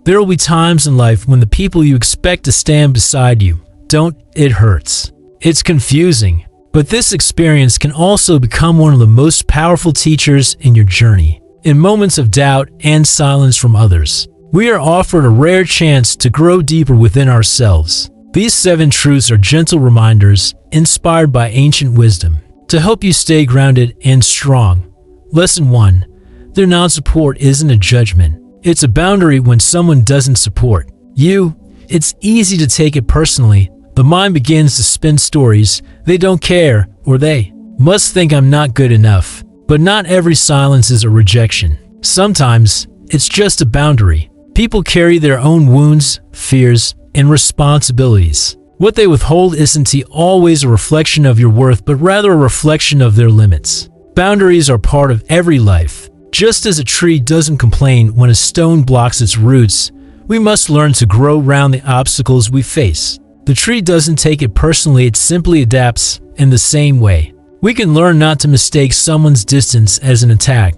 There will be times in life when the people you expect to stand beside you don't. It hurts. It's confusing. But this experience can also become one of the most powerful teachers in your journey. In moments of doubt and silence from others, we are offered a rare chance to grow deeper within ourselves. These 7 truths are gentle reminders inspired by ancient wisdom to help you stay grounded and strong. Lesson 1. Their non-support isn't a judgment. It's a boundary. When someone doesn't support you, it's easy to take it personally. The mind begins to spin stories. They don't care, or they must think I'm not good enough. But not every silence is a rejection. Sometimes it's just a boundary. People carry their own wounds, fears, and responsibilities. What they withhold isn't always a reflection of your worth, but rather a reflection of their limits. Boundaries are part of every life. Just as a tree doesn't complain when a stone blocks its roots, we must learn to grow around the obstacles we face. The tree doesn't take it personally, it simply adapts. In the same way, we can learn not to mistake someone's distance as an attack.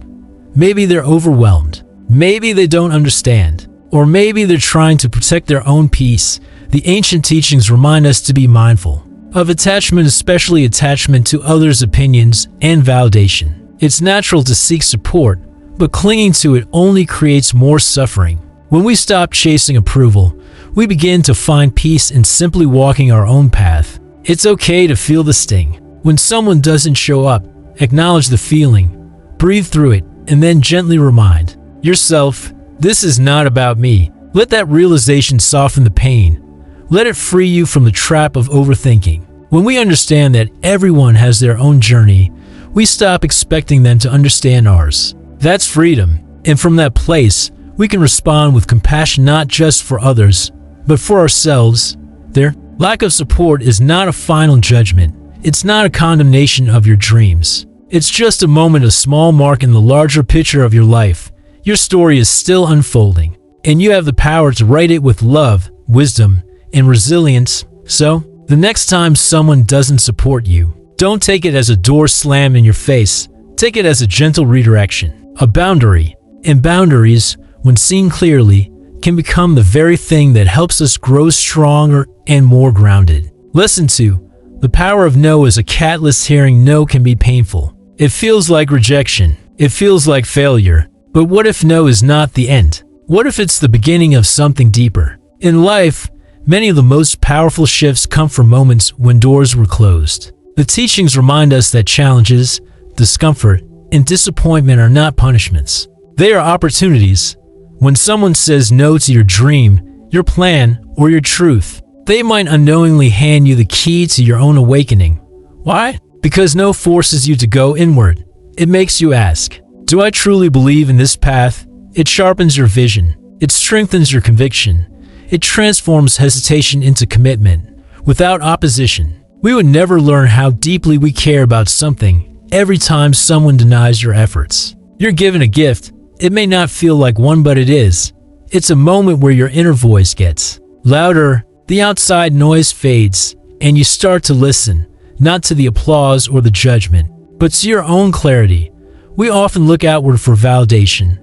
Maybe they're overwhelmed. Maybe they don't understand. Or maybe they're trying to protect their own peace. The ancient teachings remind us to be mindful of attachment, especially attachment to others' opinions and validation. It's natural to seek support, but clinging to it only creates more suffering. When we stop chasing approval, we begin to find peace in simply walking our own path. It's okay to feel the sting. When someone doesn't show up, acknowledge the feeling, breathe through it, and then gently remind yourself, this is not about me. Let that realization soften the pain. Let it free you from the trap of overthinking. When we understand that everyone has their own journey, we stop expecting them to understand ours. That's freedom. And from that place, we can respond with compassion not just for others, but for ourselves. Their lack of support is not a final judgment. It's not a condemnation of your dreams. It's just a moment, a small mark in the larger picture of your life. Your story is still unfolding, and you have the power to write it with love, wisdom, and resilience. So, the next time someone doesn't support you, don't take it as a door slam in your face. Take it as a gentle redirection, a boundary. And boundaries, when seen clearly, can become the very thing that helps us grow stronger and more grounded. Lesson 2. The power of no is a catalyst. Hearing no can be painful. It feels like rejection. It feels like failure. But what if no is not the end? What if it's the beginning of something deeper? In life, many of the most powerful shifts come from moments when doors were closed. The teachings remind us that challenges, discomfort, and disappointment are not punishments. They are opportunities. When someone says no to your dream, your plan, or your truth, they might unknowingly hand you the key to your own awakening. Why? Because no forces you to go inward. It makes you ask, do I truly believe in this path? It sharpens your vision. It strengthens your conviction. It transforms hesitation into commitment. Without opposition, we would never learn how deeply we care about something. Every time someone denies your efforts, you're given a gift. It may not feel like one, but it is. It's a moment where your inner voice gets louder, the outside noise fades, and you start to listen, not to the applause or the judgment, but to your own clarity. We often look outward for validation.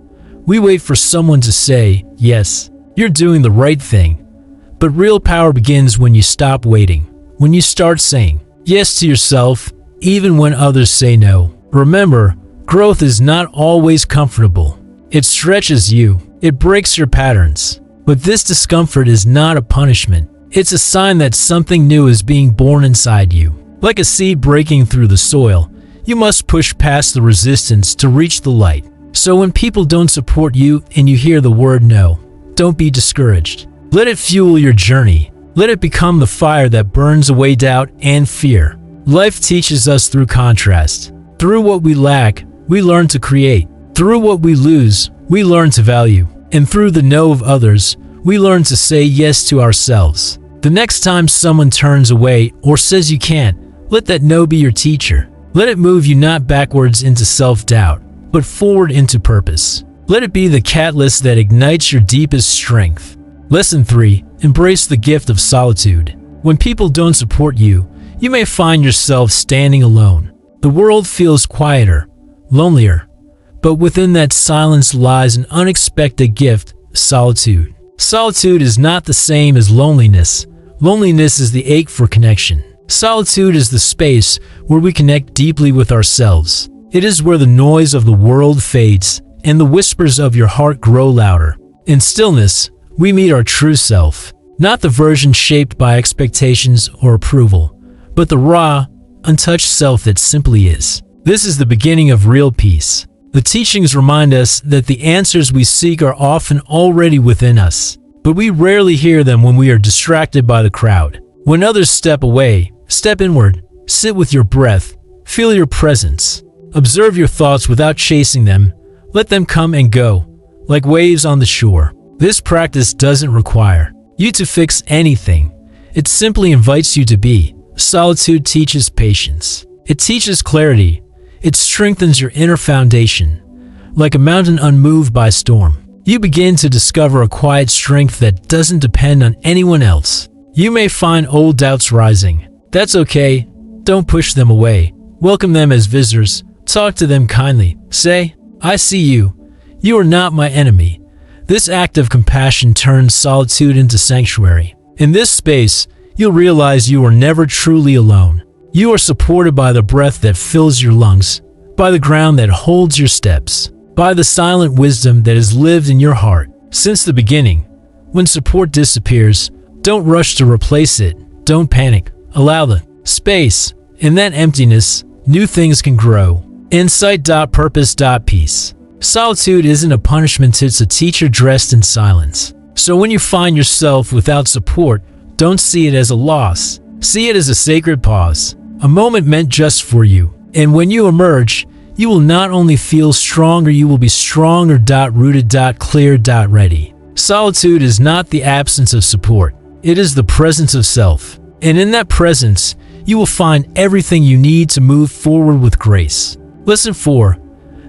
We wait for someone to say, yes, you're doing the right thing. But real power begins when you stop waiting, when you start saying yes to yourself, even when others say no. Remember, growth is not always comfortable. It stretches you. It breaks your patterns. But this discomfort is not a punishment. It's a sign that something new is being born inside you. Like a seed breaking through the soil, you must push past the resistance to reach the light. So when people don't support you and you hear the word no, don't be discouraged. Let it fuel your journey. Let it become the fire that burns away doubt and fear. Life teaches us through contrast. Through what we lack, we learn to create. Through what we lose, we learn to value. And through the no of others, we learn to say yes to ourselves. The next time someone turns away or says you can't, let that no be your teacher. Let it move you not backwards into self-doubt, but forward into purpose. Let it be the catalyst that ignites your deepest strength. Lesson 3. Embrace the gift of solitude. When people don't support you, you may find yourself standing alone. The world feels quieter, lonelier, but within that silence lies an unexpected gift, solitude. Solitude is not the same as loneliness. Loneliness is the ache for connection. Solitude is the space where we connect deeply with ourselves. It is where the noise of the world fades and the whispers of your heart grow louder. In stillness, we meet our true self, not the version shaped by expectations or approval, but the raw, untouched self that simply is. This is the beginning of real peace. The teachings remind us that the answers we seek are often already within us, but we rarely hear them when we are distracted by the crowd. When others step away, step inward, sit with your breath, feel your presence, observe your thoughts without chasing them, let them come and go, like waves on the shore. This practice doesn't require you to fix anything. It simply invites you to be. Solitude teaches patience. It teaches clarity. It strengthens your inner foundation. Like a mountain unmoved by storm, you begin to discover a quiet strength that doesn't depend on anyone else. You may find old doubts rising. That's okay. Don't push them away. Welcome them as visitors. Talk to them kindly. Say, I see you. You are not my enemy. This act of compassion turns solitude into sanctuary. In this space, you'll realize you are never truly alone. You are supported by the breath that fills your lungs, by the ground that holds your steps, by the silent wisdom that has lived in your heart since the beginning. When support disappears, don't rush to replace it. Don't panic. Allow the space. In that emptiness, new things can grow. Insight.purpose.peace. Solitude isn't a punishment, it's a teacher dressed in silence. So when you find yourself without support, don't see it as a loss. See it as a sacred pause, a moment meant just for you. And when you emerge, you will not only feel stronger, you will be stronger. Rooted, clear, ready. Solitude is not the absence of support. It is the presence of self. And in that presence, you will find everything you need to move forward with grace. Lesson 4.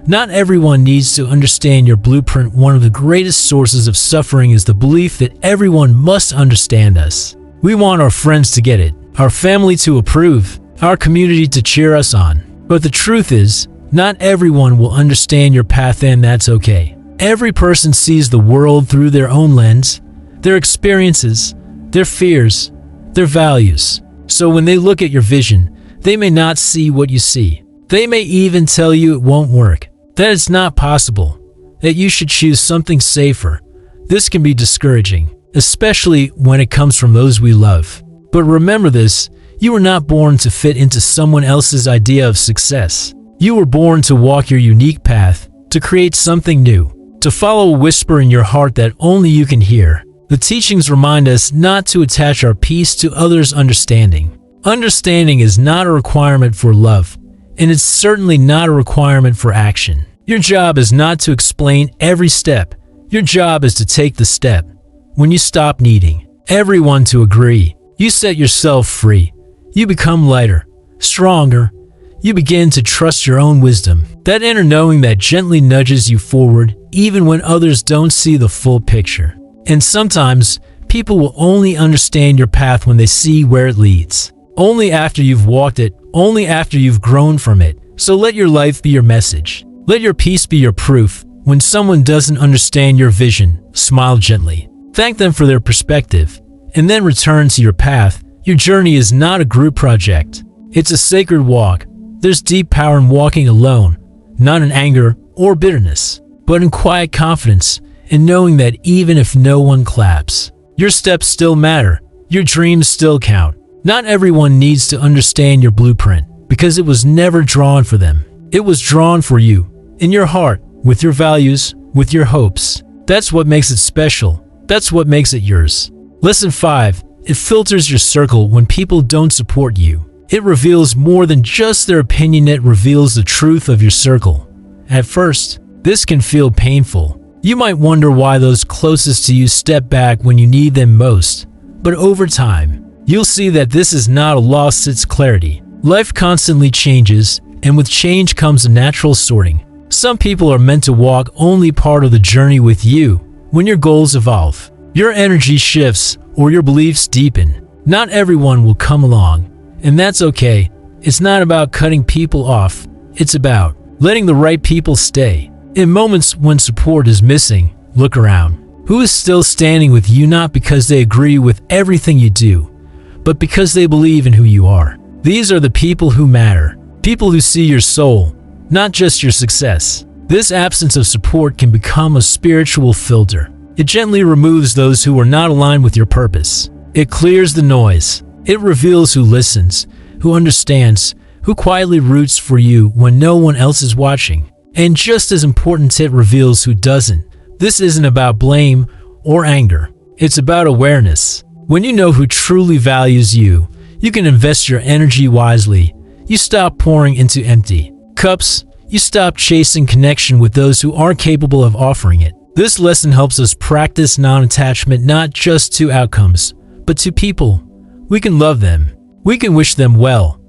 Not everyone needs to understand your blueprint. One of the greatest sources of suffering is the belief that everyone must understand us. We want our friends to get it, our family to approve, our community to cheer us on. But the truth is, not everyone will understand your path, and that's okay. Every person sees the world through their own lens, their experiences, their fears, their values. So when they look at your vision, they may not see what you see. They may even tell you it won't work, that it's not possible, that you should choose something safer. This can be discouraging, especially when it comes from those we love. But remember this, you were not born to fit into someone else's idea of success. You were born to walk your unique path, to create something new, to follow a whisper in your heart that only you can hear. The teachings remind us not to attach our peace to others' understanding. Understanding is not a requirement for love, and it's certainly not a requirement for action. Your job is not to explain every step. Your job is to take the step. When you stop needing everyone to agree, you set yourself free. You become lighter, stronger. You begin to trust your own wisdom, that inner knowing that gently nudges you forward even when others don't see the full picture. And sometimes, people will only understand your path when they see where it leads. Only after you've walked it, only after you've grown from it. So let your life be your message. Let your peace be your proof. When someone doesn't understand your vision, smile gently. Thank them for their perspective, and then return to your path. Your journey is not a group project. It's a sacred walk. There's deep power in walking alone, not in anger or bitterness, but in quiet confidence, and knowing that even if no one claps, your steps still matter. Your dreams still count. Not everyone needs to understand your blueprint, because it was never drawn for them. It was drawn for you, in your heart, with your values, with your hopes. That's what makes it special. That's what makes it yours. Lesson 5. It filters your circle when people don't support you. It reveals more than just their opinion. It reveals the truth of your circle. At first, this can feel painful. You might wonder why those closest to you step back when you need them most. But over time, you'll see that this is not a loss, it's clarity. Life constantly changes, and with change comes a natural sorting. Some people are meant to walk only part of the journey with you. When your goals evolve, your energy shifts, or your beliefs deepen, not everyone will come along. And that's okay. It's not about cutting people off. It's about letting the right people stay. In moments when support is missing, look around. who is still standing with you not because they agree with everything you do, but because they believe in who you are. These are the people who matter, people who see your soul, not just your success. This absence of support can become a spiritual filter. It gently removes those who are not aligned with your purpose. It clears the noise. It reveals who listens, who understands, who quietly roots for you when no one else is watching. And just as important, it reveals who doesn't. This isn't about blame or anger. It's about awareness. When you know who truly values you, you can invest your energy wisely. You stop pouring into empty cups. You stop chasing connection with those who aren't capable of offering it. This lesson helps us practice non-attachment not just to outcomes, but to people. We can love them. We can wish them well,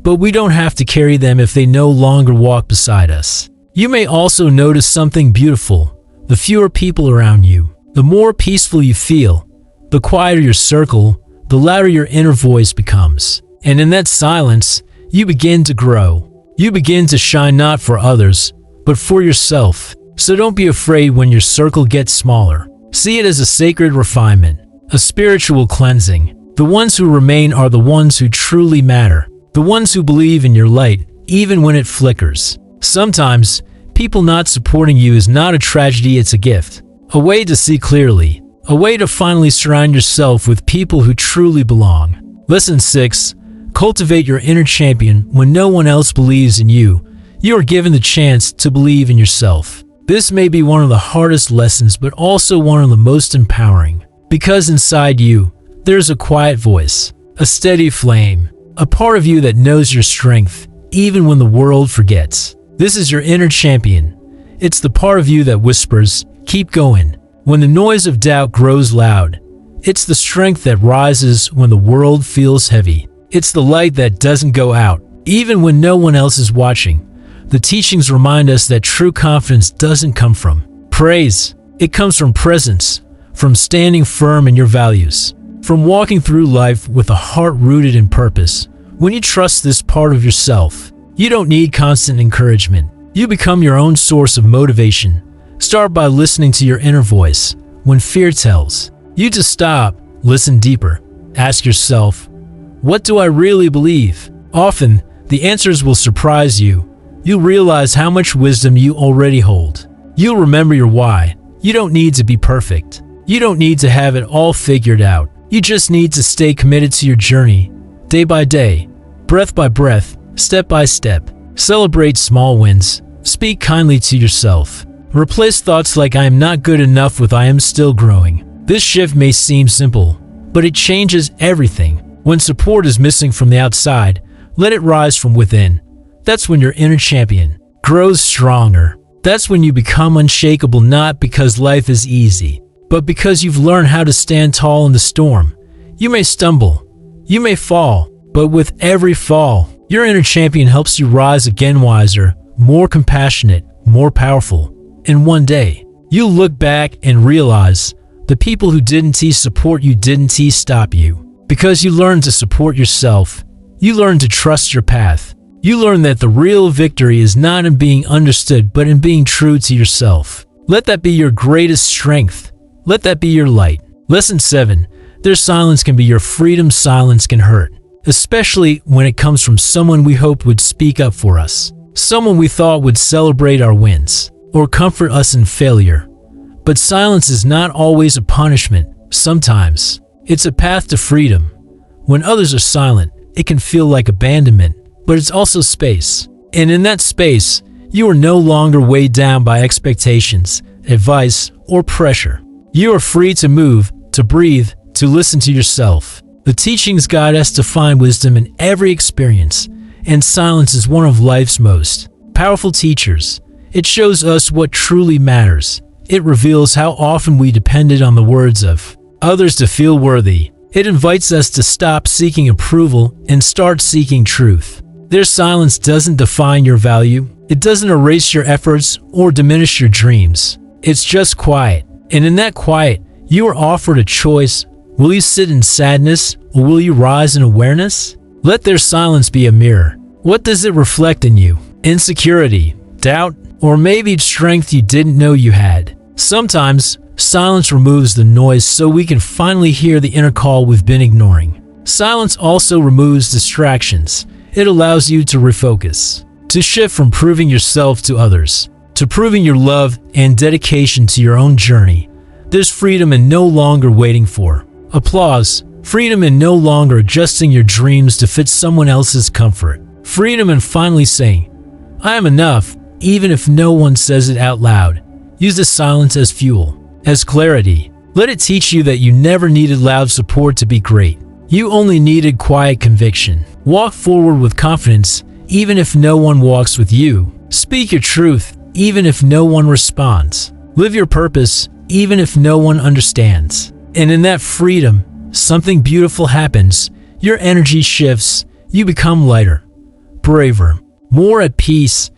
but we don't have to carry them if they no longer walk beside us. You may also notice something beautiful. The fewer people around you, the more peaceful you feel. The quieter your circle, the louder your inner voice becomes. And in that silence, you begin to grow. You begin to shine not for others, but for yourself. So don't be afraid when your circle gets smaller. See it as a sacred refinement, a spiritual cleansing. The ones who remain are the ones who truly matter, the ones who believe in your light, even when it flickers. Sometimes, people not supporting you is not a tragedy, it's a gift. A way to see clearly. A way to finally surround yourself with people who truly belong. Lesson 6. Cultivate your inner champion when no one else believes in you. You are given the chance to believe in yourself. This may be one of the hardest lessons, but also one of the most empowering. Because inside you, there's a quiet voice, a steady flame, a part of you that knows your strength, even when the world forgets. This is your inner champion. It's the part of you that whispers, "Keep going," when the noise of doubt grows loud. It's the strength that rises when the world feels heavy. It's the light that doesn't go out, even when no one else is watching. The teachings remind us that true confidence doesn't come from praise. It comes from presence, from standing firm in your values, from walking through life with a heart rooted in purpose. When you trust this part of yourself, you don't need constant encouragement. You become your own source of motivation. Start by listening to your inner voice. When fear tells you to stop, listen deeper. Ask yourself, what do I really believe? Often, the answers will surprise you. You'll realize how much wisdom you already hold. You'll remember your why. You don't need to be perfect. You don't need to have it all figured out. You just need to stay committed to your journey, day by day, breath by breath, step by step. Celebrate small wins. Speak kindly to yourself. Replace thoughts like "I am not good enough" with "I am still growing." This shift may seem simple, but it changes everything. When support is missing from the outside, let it rise from within. That's when your inner champion grows stronger. That's when you become unshakable, not because life is easy, but because you've learned how to stand tall in the storm. You may stumble, you may fall, but with every fall, your inner champion helps you rise again wiser, more compassionate, more powerful. And one day, you'll look back and realize the people who didn't support you didn't stop you. Because you learned to support yourself, you learned to trust your path. You learn that the real victory is not in being understood, but in being true to yourself. Let that be your greatest strength. Let that be your light. Lesson 7. Their silence can be your freedom. Silence can hurt, especially when it comes from someone we hoped would speak up for us, someone we thought would celebrate our wins or comfort us in failure. But silence is not always a punishment. Sometimes it's a path to freedom. When others are silent, it can feel like abandonment, but it's also space. And in that space, you are no longer weighed down by expectations, advice, or pressure. You are free to move, to breathe, to listen to yourself. The teachings guide us to find wisdom in every experience, and silence is one of life's most powerful teachers. It shows us what truly matters. It reveals how often we depended on the words of others to feel worthy. It invites us to stop seeking approval and start seeking truth. Their silence doesn't define your value. It doesn't erase your efforts or diminish your dreams. It's just quiet. And in that quiet, you are offered a choice. Will you sit in sadness or will you rise in awareness? Let their silence be a mirror. What does it reflect in you? Insecurity, doubt, or maybe strength you didn't know you had? Sometimes, Silence removes the noise so we can finally hear the inner call we've been ignoring. Silence also removes distractions. It allows you to refocus, to shift from proving yourself to others, to proving your love and dedication to your own journey. There's freedom in no longer waiting for applause, freedom in no longer adjusting your dreams to fit someone else's comfort, freedom in finally saying, I am enough, even if no one says it out loud. Use the silence as fuel, as clarity. Let it teach you that you never needed loud support to be great. You only needed quiet conviction. Walk forward with confidence, even if no one walks with you. Speak your truth, even if no one responds. Live your purpose, even if no one understands. And in that freedom, something beautiful happens. Your energy shifts. You become lighter, braver, more at peace,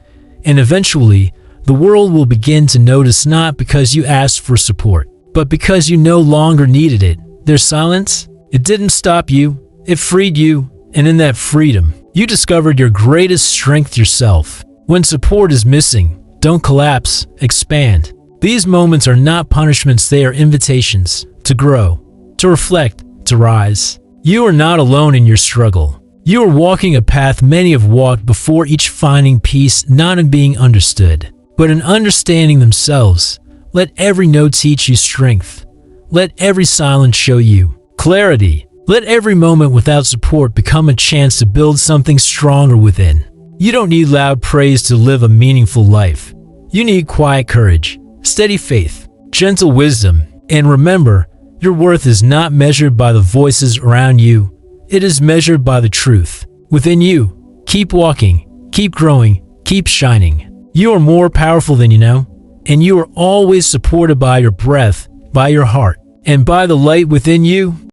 and eventually, the world will begin to notice not because you asked for support, but because you no longer needed it. Their silence, it didn't stop you, it freed you, and in that freedom, you discovered your greatest strength yourself. When support is missing, don't collapse, expand. These moments are not punishments, they are invitations to grow, to reflect, to rise. You are not alone in your struggle. You are walking a path many have walked before, each finding peace not in being understood, but in understanding themselves. Let every no teach you strength. Let every silence show you clarity. Let every moment without support become a chance to build something stronger within. You don't need loud praise to live a meaningful life. You need quiet courage, steady faith, gentle wisdom, and remember, your worth is not measured by the voices around you. It is measured by the truth within you. Keep walking, keep growing, keep shining. You are more powerful than you know, and you are always supported by your breath, by your heart, and by the light within you.